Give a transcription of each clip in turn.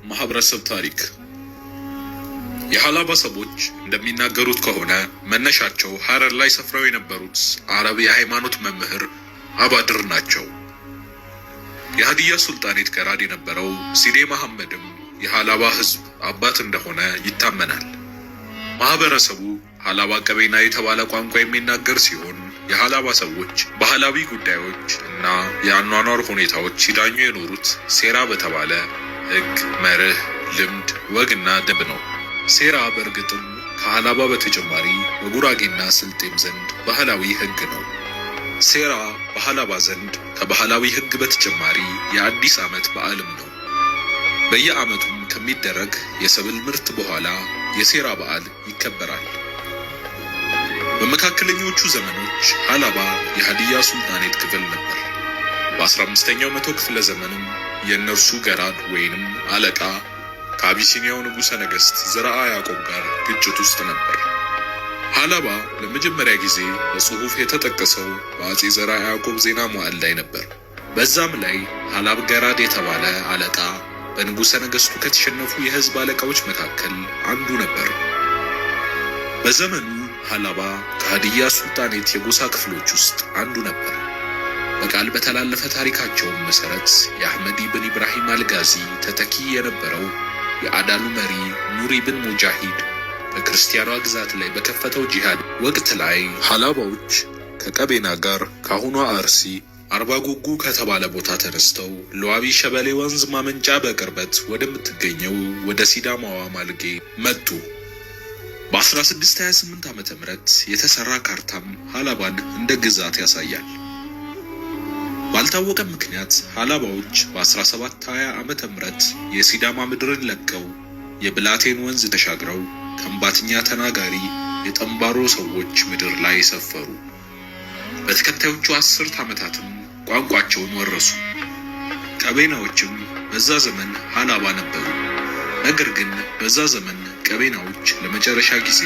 ማህበረሰብ ታሪክ የሃላባ ሰዎች እንደሚናገሩት ከሆነ መነሻቸው ሐረር ላይ ሰፍረው የነበሩት አረብ የሃይማኖት መምህር አባድር ናቸው። የሀዲያ ሱልጣኔት ገራድ የነበረው ሲዴ መሐመድም የሃላባ ህዝብ አባት እንደሆነ ይታመናል። ማህበረሰቡ ሃላባ ቀቤና የተባለ ቋንቋ የሚናገር ሲሆን የሃላባ ሰዎች ባህላዊ ጉዳዮች እና የአኗኗር ሁኔታዎች ሲዳኙ የኖሩት ሴራ በተባለ ህግ፣ መርህ፣ ልምድ፣ ወግና ደንብ ነው። ሴራ በእርግጥም ከሃላባ በተጨማሪ በጉራጌና ስልጤም ዘንድ ባህላዊ ህግ ነው። ሴራ በሃላባ ዘንድ ከባህላዊ ህግ በተጨማሪ የአዲስ ዓመት በዓልም ነው። በየዓመቱም ከሚደረግ የሰብል ምርት በኋላ የሴራ በዓል ይከበራል። በመካከለኞቹ ዘመኖች ሃላባ የሀዲያ ሱልጣኔት ክፍል ነበር። በ15ኛው መቶ ክፍለ ዘመንም የእነርሱ ገራድ ወይንም አለቃ ከአቢሲኒያው ንጉሠ ነገሥት ዘርዓ ያዕቆብ ጋር ግጭት ውስጥ ነበር። ሃላባ ለመጀመሪያ ጊዜ በጽሑፍ የተጠቀሰው በአጼ ዘርዓ ያዕቆብ ዜና መዋዕል ላይ ነበር። በዛም ላይ ሃላብ ገራድ የተባለ አለቃ በንጉሠ ነገሥቱ ከተሸነፉ የህዝብ አለቃዎች መካከል አንዱ ነበር። በዘመኑ ሃላባ ከሀዲያ ሱልጣኔት የጎሳ ክፍሎች ውስጥ አንዱ ነበር። በቃል በተላለፈ ታሪካቸውም መሰረት የአህመድ ኢብን ኢብራሂም አልጋዚ ተተኪ የነበረው የአዳሉ መሪ ኑር ኢብን ሙጃሂድ በክርስቲያኗ ግዛት ላይ በከፈተው ጂሃድ ወቅት ላይ ሃላባዎች ከቀቤና ጋር ካሁኗ አርሲ አርባ ጉጉ ከተባለ ቦታ ተነስተው ለዋቢ ሸበሌ ወንዝ ማመንጫ በቅርበት ወደምትገኘው ወደ ሲዳማዋ ማልጌ መጡ። በ1628 ዓመተ ምህረት የተሰራ ካርታም ሃላባን እንደ ግዛት ያሳያል። ባልታወቀ ምክንያት ሃላባዎች በ1720 ዓመተ ምህረት የሲዳማ ምድርን ለቀው የብላቴን ወንዝ ተሻግረው ከምባትኛ ተናጋሪ የጠምባሮ ሰዎች ምድር ላይ ሰፈሩ። በተከታዮቹ 10 ዓመታትም ቋንቋቸውን ወረሱ። ቀቤናዎችም በዛ ዘመን ሃላባ ነበሩ። ነገር ግን በዛ ዘመን ቀቤናዎች ለመጨረሻ ጊዜ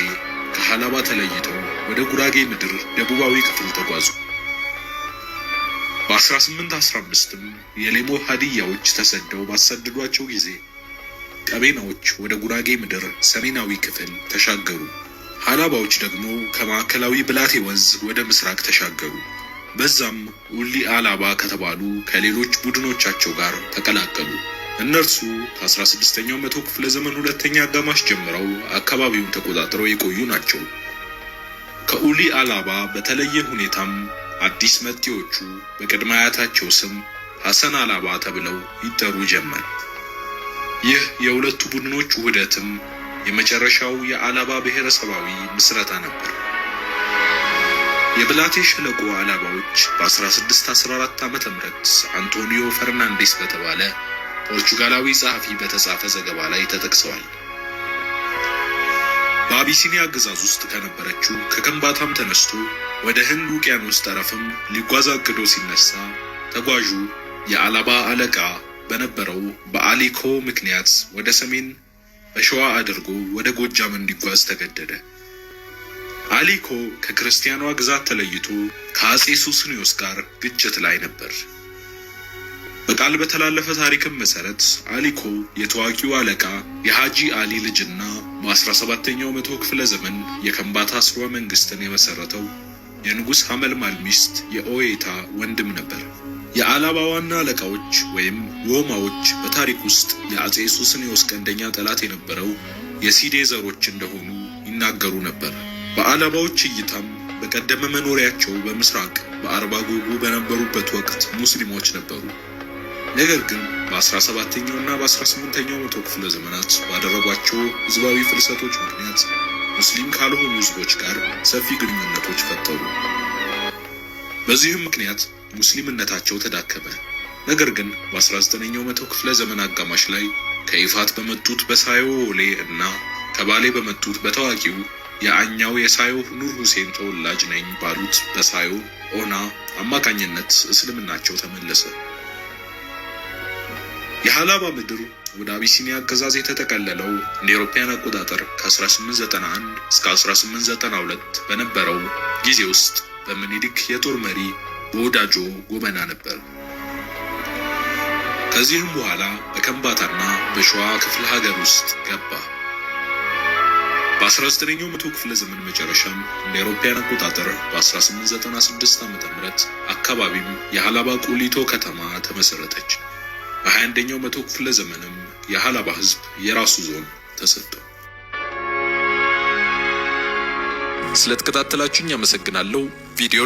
ከሃላባ ተለይተው ወደ ጉራጌ ምድር ደቡባዊ ክፍል ተጓዙ። በ1815ም የሌሞ ሀዲያዎች ተሰደው ባሰደዷቸው ጊዜ ቀቤናዎች ወደ ጉራጌ ምድር ሰሜናዊ ክፍል ተሻገሩ። ሃላባዎች ደግሞ ከማዕከላዊ ብላቴ ወንዝ ወደ ምስራቅ ተሻገሩ። በዛም ኡሊ አላባ ከተባሉ ከሌሎች ቡድኖቻቸው ጋር ተቀላቀሉ። እነርሱ ከ16ኛው መቶ ክፍለ ዘመን ሁለተኛ አጋማሽ ጀምረው አካባቢውን ተቆጣጥረው የቆዩ ናቸው። ከኡሊ አላባ በተለየ ሁኔታም አዲስ መጤዎቹ በቅድመ አያታቸው ስም ሐሰን አላባ ተብለው ይጠሩ ጀመር። ይህ የሁለቱ ቡድኖች ውህደትም የመጨረሻው የአላባ ብሔረሰባዊ ምስረታ ነበር። የብላቴ ሸለቆ አላባዎች በ1614 ዓመተ ምህረት አንቶኒዮ ፈርናንዴስ በተባለ ፖርቹጋላዊ ጸሐፊ በተጻፈ ዘገባ ላይ ተጠቅሰዋል። በአቢሲኒያ ግዛት ውስጥ ከነበረችው ከከምባታም ተነስቶ ወደ ህንድ ውቅያኖስ ጠረፍም ሊጓዝ አቅዶ ሲነሳ ተጓዡ የአላባ አለቃ በነበረው በአሊኮ ምክንያት ወደ ሰሜን በሸዋ አድርጎ ወደ ጎጃም እንዲጓዝ ተገደደ። አሊኮ ከክርስቲያኗ ግዛት ተለይቶ ከአጼ ሱስንዮስ ጋር ግጭት ላይ ነበር። በቃል በተላለፈ ታሪክም መሰረት አሊኮ የታዋቂው አለቃ የሃጂ አሊ ልጅና በ17ኛው መቶ ክፍለ ዘመን የከምባታ ስርወ መንግስትን የመሰረተው የንጉሥ ሐመልማል ሚስት የኦዌታ ወንድም ነበር። የአላባ ዋና አለቃዎች ወይም ዎማዎች በታሪክ ውስጥ የአጼ ሱስንዮስ ቀንደኛ ጠላት የነበረው የሲዴ ዘሮች እንደሆኑ ይናገሩ ነበር። በአላባዎች እይታም በቀደመ መኖሪያቸው በምስራቅ በአርባ ጉጉ በነበሩበት ወቅት ሙስሊሞች ነበሩ። ነገር ግን በ17ኛው እና በ18ኛው መቶ ክፍለ ዘመናት ባደረጓቸው ህዝባዊ ፍልሰቶች ምክንያት ሙስሊም ካልሆኑ ህዝቦች ጋር ሰፊ ግንኙነቶች ፈጠሩ። በዚህም ምክንያት ሙስሊምነታቸው ተዳከመ። ነገር ግን በ19ኛው መቶ ክፍለ ዘመን አጋማሽ ላይ ከይፋት በመጡት በሳዮ ወሌ እና ከባሌ በመጡት በታዋቂው የአኛው የሳዮ ኑር ሁሴን ተወላጅ ነኝ ባሉት በሳዮ ኦና አማካኝነት እስልምናቸው ተመለሰ። የሃላባ ምድር ወደ አቢሲኒያ አገዛዝ የተጠቀለለው እንደ አውሮፓውያን አቆጣጠር ከ1891 እስከ 1892 በነበረው ጊዜ ውስጥ በምኒልክ የጦር መሪ በወዳጆ ጎበና ነበር። ከዚህም በኋላ በከምባታና በሸዋ ክፍለ ሀገር ውስጥ ገባ። በ19ኛው መቶ ክፍለ ዘመን መጨረሻም እንደ አውሮፓውያን አቆጣጠር በ1896 ዓ.ም አካባቢም የሃላባ ቁሊቶ ከተማ ተመሰረተች። በ21ኛው መቶ ክፍለ ዘመንም የሃላባ ህዝብ የራሱ ዞን ተሰጠው። ስለተከታተላችሁኝ አመሰግናለሁ። ቪዲዮ